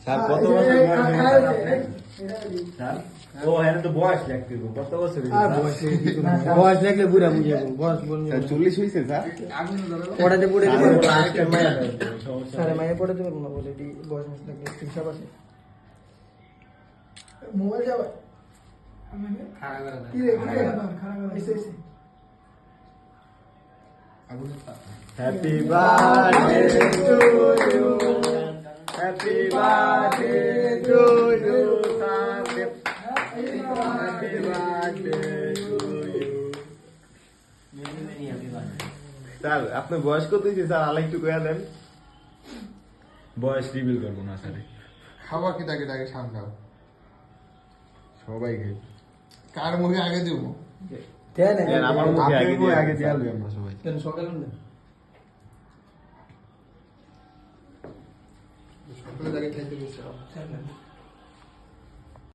Sir কত বছর বয়স হয়েছে আপনার? স্যার ও এখানে তো বয়স লিখতে হবে, কত বছর হয়েছে? বয়স লাগলে বুড়া বুঝে যাবো, বয়স বলবো স্যার 40 হয়েছে স্যার? পড়াতে পড়ে স্যার, দেবো। ওরা আরেকটা মায়া দেবে, সমস্যা স্যার নেই। মাইনে পড়াতে পারবো না বলে এটি বয়স মাস লাগলে হিসাব আছে। মোবাইল যাবে কি রে খারাপ এসে এসে Happy birthday to you. Happy birthday to you. Happy birthday to you. Sir আপনার বয়স কত হয়েছে স্যার? আরেকটু কইয়া দেন। বয়স রিভিল করবো না স্যার। খাবার কি তাকে তাকে সামলাও সবাই খাই। কার মুখে আগে দিব দেন, আমার মুখে আগে দিয়ে আগে স্যার। দিয়ে আমরা সবাই সকালে সকালে তাকে খাইতে বসে